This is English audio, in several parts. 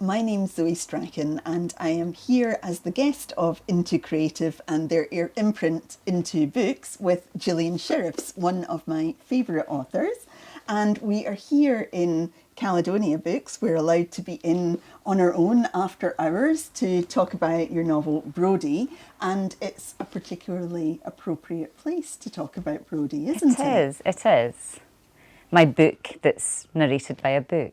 My name's Zoë Strachan and I am here as the guest of Into Creative and their imprint Into Books with Gillian Shirreffs, one of my favourite authors. And we are here in Caledonia Books. We're allowed to be in on our own after hours to talk about your novel Brodie, and it's a particularly appropriate place to talk about Brodie, isn't it? It is. My book that's narrated by a book.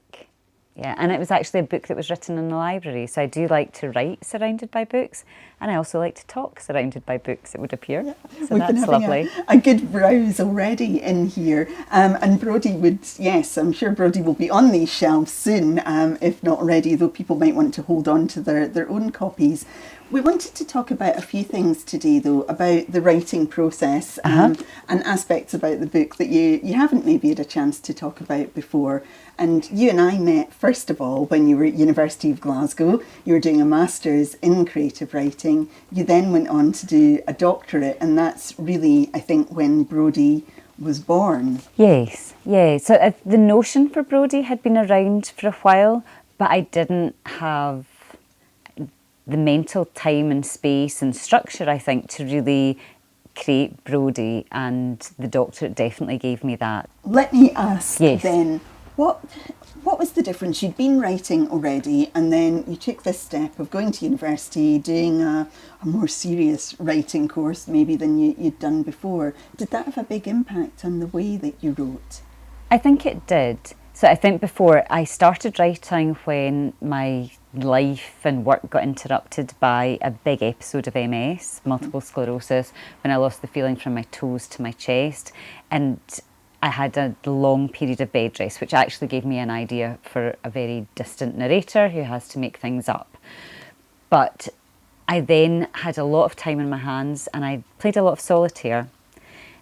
Yeah, and it was actually a book that was written in the library. So I do like to write surrounded by books, and I also like to talk surrounded by books, it would appear. Yeah. So We've that's been having lovely. a good browse already in here. And Brodie would, yes, I'm sure Brodie will be on these shelves soon, if not already, though people might want to hold on to their own copies. We wanted to talk about a few things today, though, about the writing process and aspects about the book that you haven't maybe had a chance to talk about before. And you and I met, first of all, when you were at University of Glasgow. You were doing a master's in creative writing. You then went on to do a doctorate, and that's really, I think, when Brodie was born. Yes. So the notion for Brodie had been around for a while, but I didn't have the mental time and space and structure, I think, to really create Brodie, and the doctorate definitely gave me that. Let me ask Yes. then, what was the difference? You'd been writing already, and then you took this step of going to university, doing a more serious writing course maybe than you'd done before. Did that have a big impact on the way that you wrote? I think it did. So I think before I started writing when my life and work got interrupted by a big episode of MS, multiple sclerosis, when I lost the feeling from my toes to my chest, and I had a long period of bed rest, which actually gave me an idea for a very distant narrator who has to make things up. But I then had a lot of time in my hands and I played a lot of solitaire.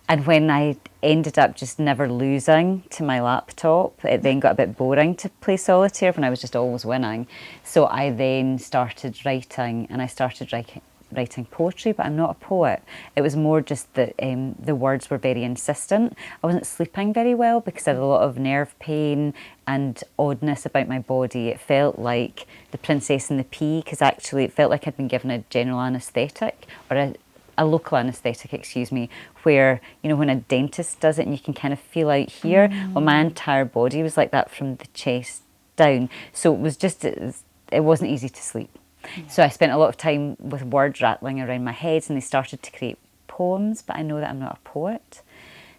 And when I ended up just never losing to my laptop, it then got a bit boring to play solitaire when I was just always winning. So I then started writing, and I started writing poetry, but I'm not a poet. It was more just that the words were very insistent. I wasn't sleeping very well because I had a lot of nerve pain and oddness about my body. It felt like The Princess and the Pea, because actually it felt like I'd been given a general anaesthetic, or a local anaesthetic, where, you know, when a dentist does it and you can kind of feel out here. Well, my entire body was like that from the chest down. So it was just, it wasn't easy to sleep. Yeah. So I spent a lot of time with words rattling around my head, and they started to create poems, but I know that I'm not a poet.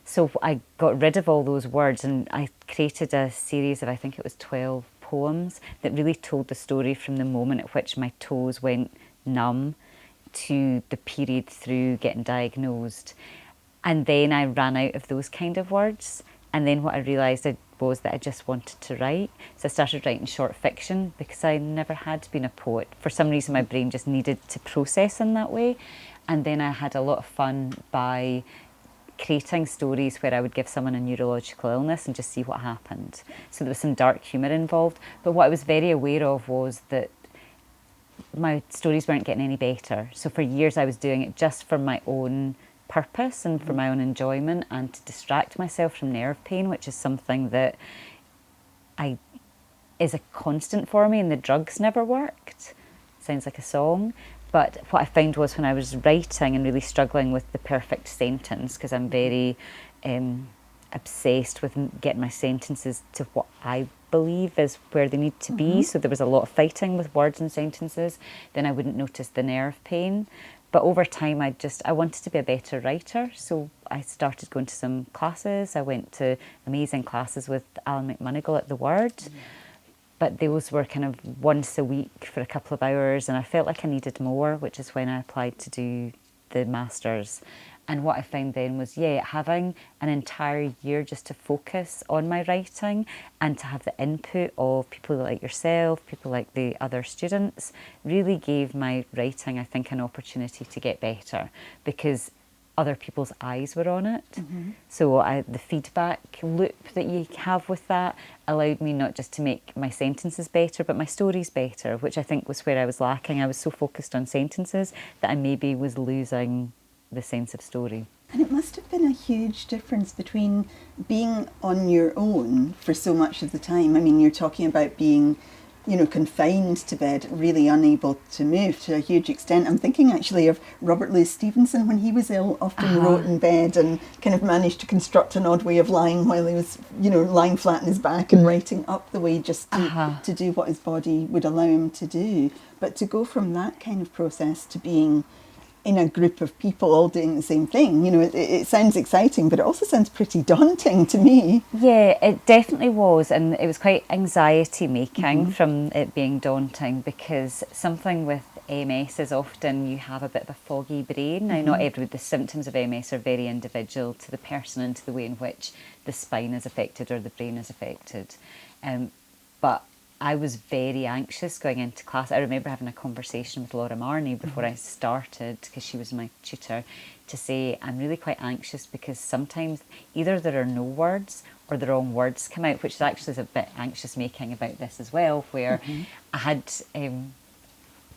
So I got rid of all those words and I created a series of, I think it was 12 poems that really told the story from the moment at which my toes went numb to the period through getting diagnosed. And then I ran out of those kind of words, and then what I realised was that I just wanted to write. So I started writing short fiction because I never had been a poet. For some reason my brain just needed to process in that way. And then I had a lot of fun by creating stories where I would give someone a neurological illness and just see what happened. So there was some dark humour involved, but what I was very aware of was that my stories weren't getting any better. So for years I was doing it just for my own purpose and for my own enjoyment, and to distract myself from nerve pain, which is something that is a constant for me, and the drugs never worked. Sounds like a song. But what I found was when I was writing and really struggling with the perfect sentence, because I'm very obsessed with getting my sentences to what I believe is where they need to be. So there was a lot of fighting with words and sentences. Then I wouldn't notice the nerve pain. But over time, I wanted to be a better writer. So I started going to some classes. I went to amazing classes with Alan McMonigal at The Word. But those were kind of once a week for a couple of hours, and I felt like I needed more, which is when I applied to do the Masters. And what I found then was, having an entire year just to focus on my writing and to have the input of people like yourself, people like the other students, really gave my writing, I think, an opportunity to get better, because other people's eyes were on it. So the feedback loop that you have with that allowed me not just to make my sentences better, but my stories better, which I think was where I was lacking. I was so focused on sentences that I maybe was losing the sense of story. And it must have been a huge difference between being on your own for so much of the time. I mean, you're talking about being confined to bed, really unable to move to a huge extent. I'm thinking actually of Robert Louis Stevenson when he was ill, often wrote in bed and kind of managed to construct an odd way of lying while he was, lying flat on his back and writing up the way just to do what his body would allow him to do. But to go from that kind of process to being in a group of people all doing the same thing, it sounds exciting, but it also sounds pretty daunting to me. Yeah, it definitely was, and it was quite anxiety making from it being daunting, because something with MS is often you have a bit of a foggy brain. Now, not the symptoms of MS are very individual to the person and to the way in which the spine is affected or the brain is affected. But I was very anxious going into class. I remember having a conversation with Laura Marnie before I started, because she was my tutor, to say I'm really quite anxious because sometimes either there are no words or the wrong words come out, which actually is a bit anxious making about this as well, where I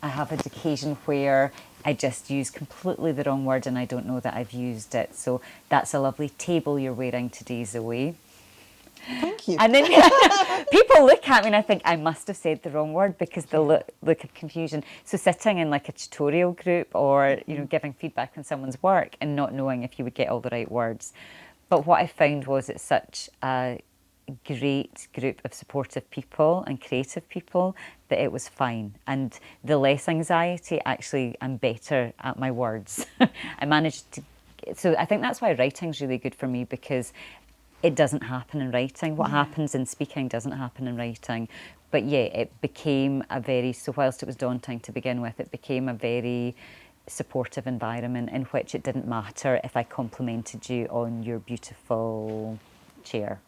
have an occasion where I just use completely the wrong word and I don't know that I've used it. So that's a lovely table you're wearing today, Zoe. Thank you. And then people look at me and I think I must have said the wrong word because the look of confusion. So sitting in like a tutorial group or, giving feedback on someone's work and not knowing if you would get all the right words. But what I found was it's such a great group of supportive people and creative people that it was fine. And the less anxiety, actually, I'm better at my words. I managed to... So I think that's why writing's really good for me, because it doesn't happen in writing. What happens in speaking doesn't happen in writing. But yeah, it became so whilst it was daunting to begin with, it became a very supportive environment in which it didn't matter if I complimented you on your beautiful chair.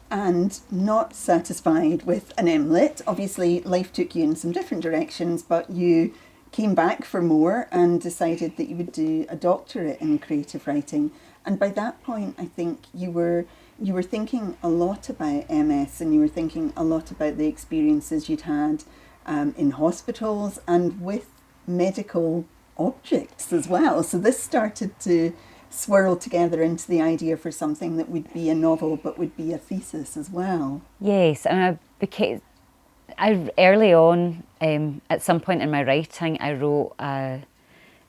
And not satisfied with an MLit, obviously life took you in some different directions, but you came back for more and decided that you would do a doctorate in creative writing. And by that point, I think you were thinking a lot about MS, and you were thinking a lot about the experiences you'd had in hospitals and with medical objects as well. So this started to swirl together into the idea for something that would be a novel but would be a thesis as well. Yes, and I early on, at some point in my writing, I wrote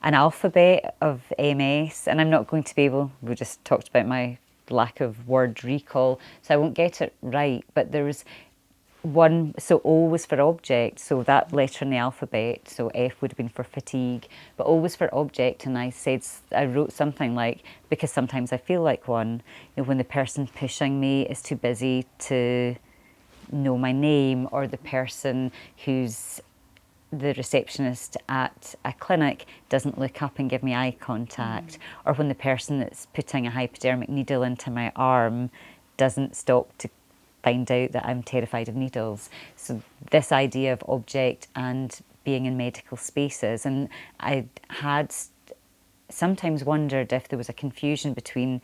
an alphabet of MS, and I'm not going to be able, we just talked about my lack of word recall, so I won't get it right, but there was one, so O was for object, so that letter in the alphabet, so F would have been for fatigue, but O was for object, and I wrote something like, because sometimes I feel like one, when the person pushing me is too busy to know my name, or the person who's the receptionist at a clinic doesn't look up and give me eye contact, or when the person that's putting a hypodermic needle into my arm doesn't stop to find out that I'm terrified of needles. So this idea of object and being in medical spaces, and I had sometimes wondered if there was a confusion between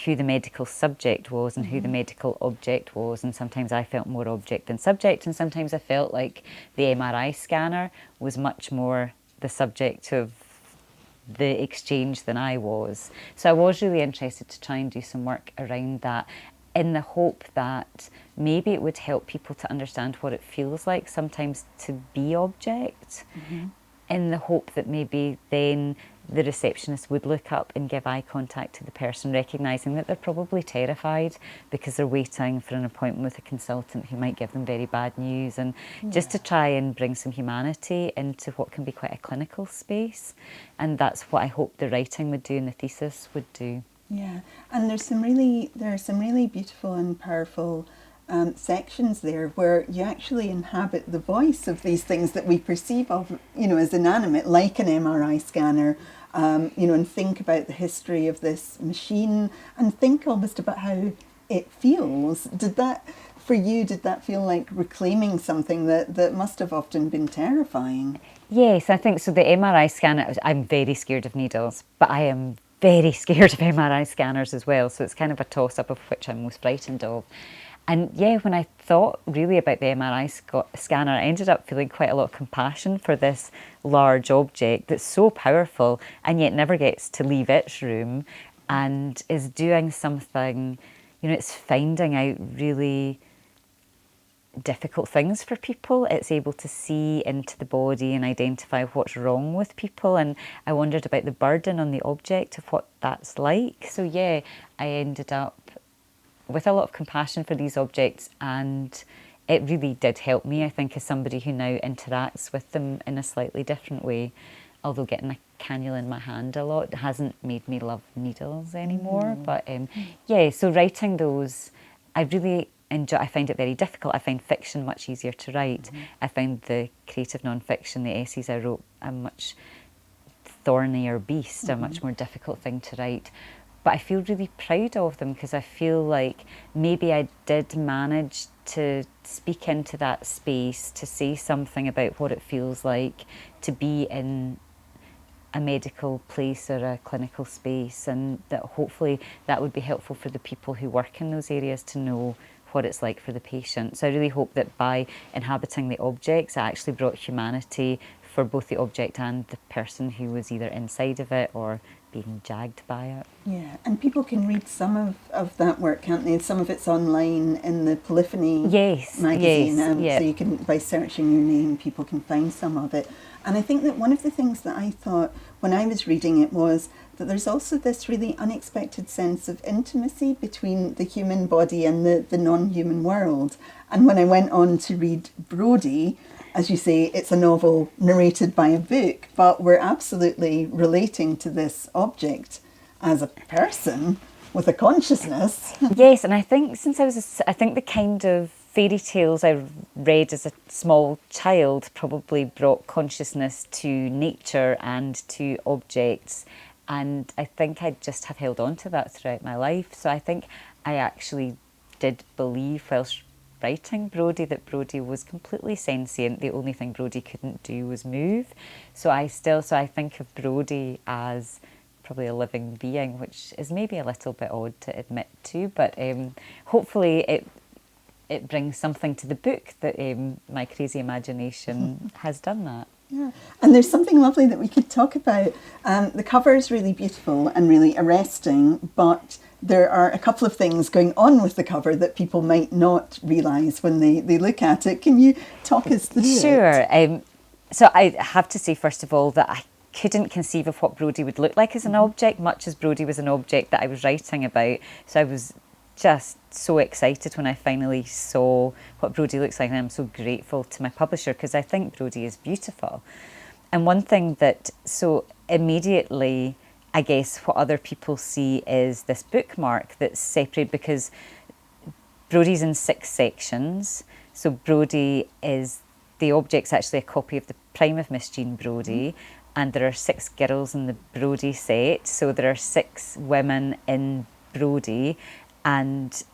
who the medical subject was and who the medical object was, and sometimes I felt more object than subject, and sometimes I felt like the MRI scanner was much more the subject of the exchange than I was. So I was really interested to try and do some work around that, in the hope that maybe it would help people to understand what it feels like sometimes to be object, in the hope that maybe then the receptionist would look up and give eye contact to the person, recognising that they're probably terrified because they're waiting for an appointment with a consultant who might give them very bad news, and just to try and bring some humanity into what can be quite a clinical space. And that's what I hope the writing would do and the thesis would do. Yeah, and there are some really beautiful and powerful sections there where you actually inhabit the voice of these things that we perceive of, as inanimate, like an MRI scanner, and think about the history of this machine and think almost about how it feels. Did that feel like reclaiming something that must have often been terrifying? Yes, I think so. The MRI scanner, I'm very scared of needles, but I am very scared of MRI scanners as well. So it's kind of a toss-up of which I'm most frightened of. And yeah, when I thought really about the MRI scanner, I ended up feeling quite a lot of compassion for this large object that's so powerful and yet never gets to leave its room and is doing something, it's finding out really difficult things for people. It's able to see into the body and identify what's wrong with people, and I wondered about the burden on the object of what that's like. So yeah, I ended up with a lot of compassion for these objects, and it really did help me, I think, as somebody who now interacts with them in a slightly different way. Although getting a cannula in my hand a lot hasn't made me love needles anymore. But yeah, so writing those, I really enjoy. I find it very difficult. I find fiction much easier to write. I find the creative non-fiction, the essays I wrote, a much thornier beast, a much more difficult thing to write. But I feel really proud of them because I feel like maybe I did manage to speak into that space, to say something about what it feels like to be in a medical place or a clinical space, and that hopefully that would be helpful for the people who work in those areas to know what it's like for the patient. So I really hope that by inhabiting the objects, I actually brought humanity for both the object and the person who was either inside of it or being jagged by it. Yeah, and people can read some of that work, can't they? Some of it's online in the Polyphony magazine. So you can, by searching your name, people can find some of it. And I think that one of the things that I thought when I was reading it was that there's also this really unexpected sense of intimacy between the human body and the non-human world. And when I went on to read Brodie, as you say, it's a novel narrated by a book, but we're absolutely relating to this object as a person with a consciousness. Yes, and I think I think the kind of fairy tales I read as a small child probably brought consciousness to nature and to objects, and I think I just have held on to that throughout my life. So I think I actually did believe whilst writing Brodie that Brodie was completely sentient. The only thing Brodie couldn't do was move. So I think of Brodie as probably a living being, which is maybe a little bit odd to admit to, but hopefully it brings something to the book that my crazy imagination has done that. Yeah, and there's something lovely that we could talk about. The cover is really beautiful and really arresting, but there are a couple of things going on with the cover that people might not realise when they look at it. Can you talk us through it? Sure. So I have to say, first of all, that I couldn't conceive of what Brodie would look like as an object, much as Brodie was an object that I was writing about. So I was just so excited when I finally saw what Brodie looks like, and I'm so grateful to my publisher because I think Brodie is beautiful. And one thing that, so immediately, I guess what other people see is this bookmark that's separated because Brodie's in 6 sections. So Brodie is, the object's actually a copy of the Prime of Miss Jean Brodie, and there are 6 girls in the Brodie set. So there are 6 women in Brodie, and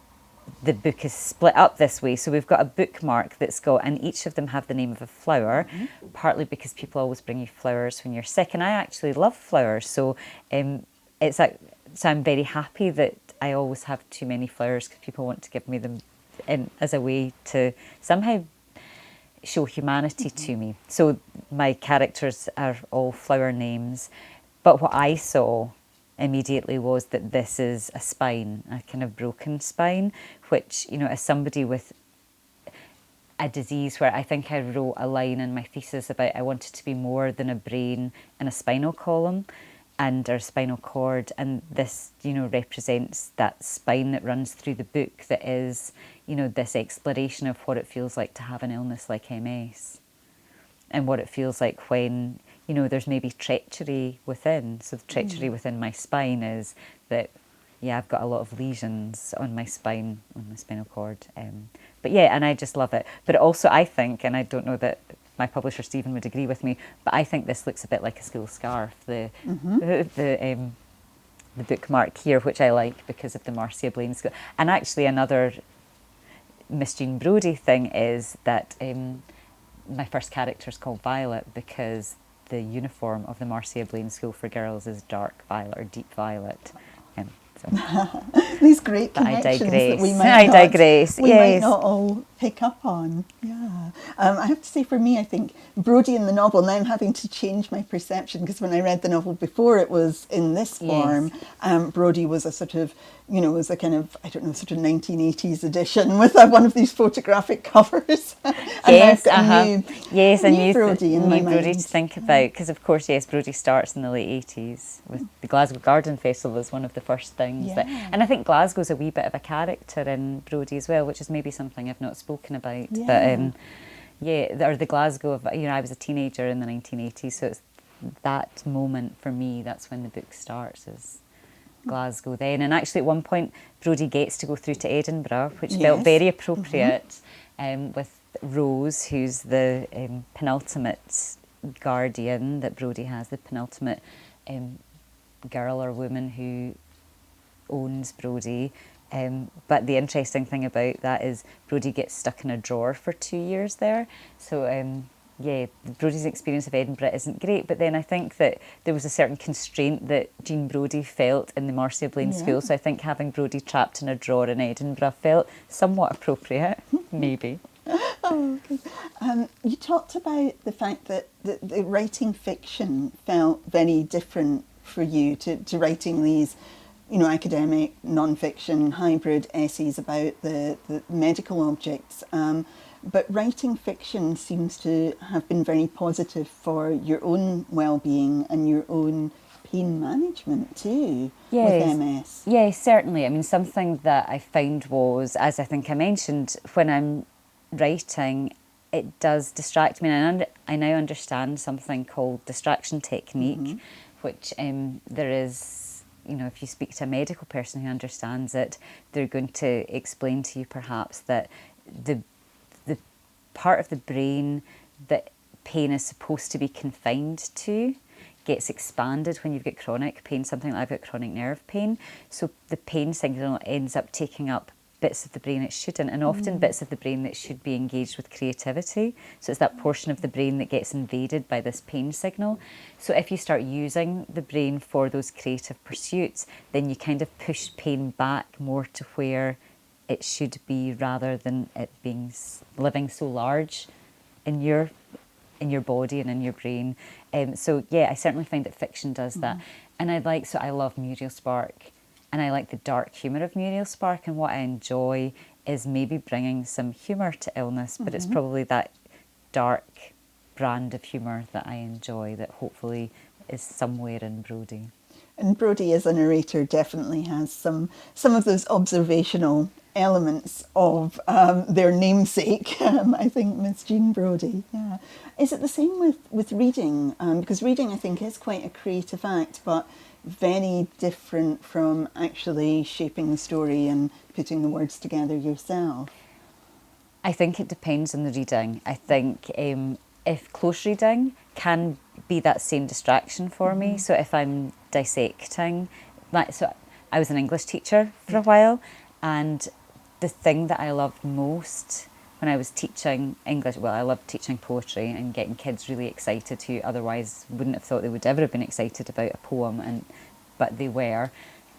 the book is split up this way. So we've got a bookmark that's got, and each of them have the name of a flower, partly because people always bring you flowers when you're sick, and I actually love flowers. So so I'm very happy that I always have too many flowers because people want to give me them as a way to somehow show humanity to me. So my characters are all flower names, but what I saw immediately was that this is a spine, a kind of broken spine, which, you know, as somebody with a disease where I think I wrote a line in my thesis about I wanted to be more than a brain and a spinal column and our spinal cord, and this, you know, represents that spine that runs through the book that is, you know, this exploration of what it feels like to have an illness like MS and what it feels like when, you know, there's maybe treachery within. So the treachery within my spine is that, yeah, I've got a lot of lesions on my spine, on my spinal cord. But yeah, and I just love it. But also I think, and I don't know that my publisher Stephen would agree with me, but I think this looks a bit like a school scarf, the bookmark here, which I like because of the Marcia Blaine school. And actually another Miss Jean Brodie thing is that my first character is called Violet because the uniform of the Marcia Blaine School for Girls is dark violet or deep violet. So. These great But I connections digress. that we might I not, digress. we Yes. might not all pick up on. Yeah. I have to say, for me, I think Brodie in the novel, now I'm having to change my perception, because when I read the novel before it was in this form, Brodie was a sort of, you know, was a kind of, I don't know, sort of 1980s edition with one of these photographic covers. And Yes, I've got a new Brodie in my Brodie mind. to think about, because of course, yes, Brodie starts in the late 80s with the Glasgow Garden Festival as one of the first things. And I think Glasgow's a wee bit of a character in Brodie as well, which is maybe something I've not spoken about. But or the Glasgow of, you know, I was a teenager in the 1980s, so it's that moment for me, that's when the book starts, is Glasgow then. And actually at one point Brodie gets to go through to Edinburgh, which felt very appropriate, with Rose, who's the penultimate guardian that Brodie has, the penultimate girl or woman who owns Brodie. But the interesting thing about that is Brodie gets stuck in a drawer for 2 years there. So Brodie's experience of Edinburgh isn't great, but then I think that there was a certain constraint that Jean Brodie felt in the Marcia Blaine School, so I think having Brodie trapped in a drawer in Edinburgh felt somewhat appropriate, maybe. Oh, okay. You talked about the fact that the writing fiction felt very different for you to writing these, you know, academic, non-fiction, hybrid essays about the medical objects. But writing fiction seems to have been very positive for your own well-being and your own pain management too, with MS. Yes, certainly. I mean, something that I found was, as I think I mentioned, when I'm writing, it does distract me. And I now understand something called distraction technique, which there is, you know, if you speak to a medical person who understands it, they're going to explain to you perhaps that the part of the brain that pain is supposed to be confined to gets expanded when you've got chronic pain, something like I've got chronic nerve pain. So the pain signal ends up taking up bits of the brain it shouldn't, and often bits of the brain that should be engaged with creativity. So it's that portion of the brain that gets invaded by this pain signal. So if you start using the brain for those creative pursuits, then you kind of push pain back more to where it should be, rather than it being living so large in your body and in your brain. So I certainly find that fiction does that. And I love Muriel Spark, and I like the dark humour of Muriel Spark, and what I enjoy is maybe bringing some humour to illness, but it's probably that dark brand of humour that I enjoy that hopefully is somewhere in Brodie. And Brodie as a narrator definitely has some of those observational elements of their namesake, I think, Miss Jean Brodie. Yeah. Is it the same with reading? Because reading, I think, is quite a creative act, but very different from actually shaping the story and putting the words together yourself. I think it depends on the reading. I think if close reading can be that same distraction for me. So if I'm dissecting, so I was an English teacher for a while, and the thing that I loved most when I was teaching English, well, I loved teaching poetry and getting kids really excited who otherwise wouldn't have thought they would ever have been excited about a poem, but they were,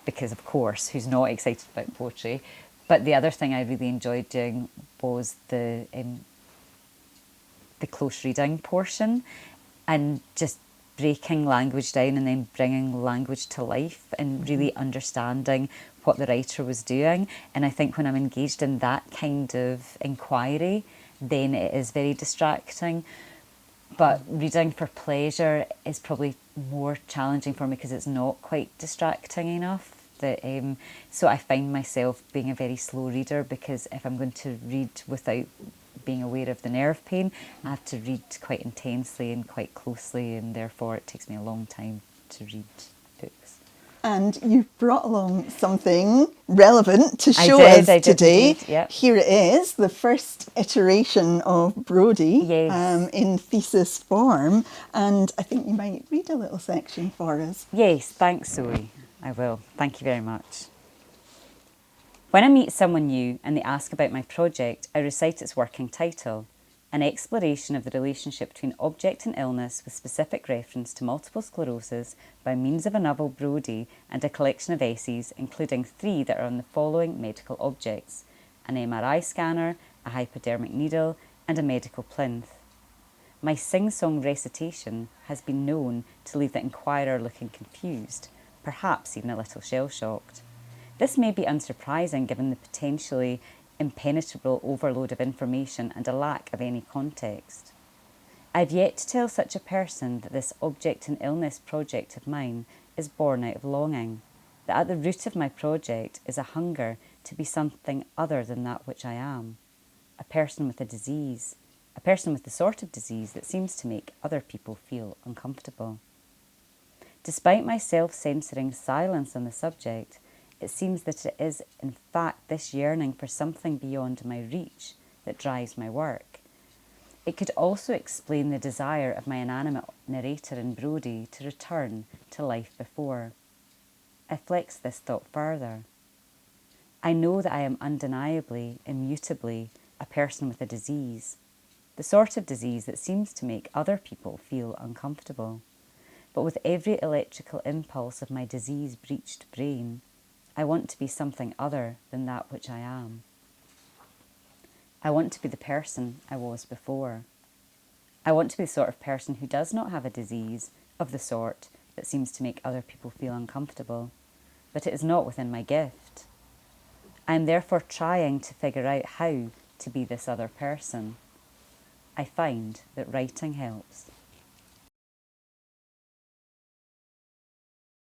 because of course, who's not excited about poetry? But the other thing I really enjoyed doing was the close reading portion, and just breaking language down and then bringing language to life and really understanding what the writer was doing. And I think when I'm engaged in that kind of inquiry, then it is very distracting. But reading for pleasure is probably more challenging for me because it's not quite distracting enough. So I find myself being a very slow reader, because if I'm going to read without being aware of the nerve pain, I have to read quite intensely and quite closely, and therefore it takes me a long time to read books. And you've brought along something relevant to show us today. Indeed, yep. Here it is, the first iteration of Brodie, in thesis form. And I think you might read a little section for us. Yes, thanks, Zoe. I will. Thank you very much. When I meet someone new and they ask about my project, I recite its working title. an exploration of the relationship between object and illness with specific reference to multiple sclerosis by means of a novel Brodie and a collection of essays, including 3 that are on the following medical objects: an MRI scanner, a hypodermic needle, and a medical plinth. My sing-song recitation has been known to leave the inquirer looking confused, perhaps even a little shell-shocked. This may be unsurprising given the potentially impenetrable overload of information and a lack of any context. I've yet to tell such a person that this object and illness project of mine is born out of longing, that at the root of my project is a hunger to be something other than that which I am, a person with a disease, a person with the sort of disease that seems to make other people feel uncomfortable. Despite my self-censoring silence on the subject, it seems that it is in fact this yearning for something beyond my reach that drives my work. It could also explain the desire of my inanimate narrator in Brodie to return to life before. I flex this thought further. I know that I am undeniably, immutably, a person with a disease, the sort of disease that seems to make other people feel uncomfortable. But with every electrical impulse of my disease-breached brain, I want to be something other than that which I am. I want to be the person I was before. I want to be the sort of person who does not have a disease of the sort that seems to make other people feel uncomfortable, but it is not within my gift. I am therefore trying to figure out how to be this other person. I find that writing helps.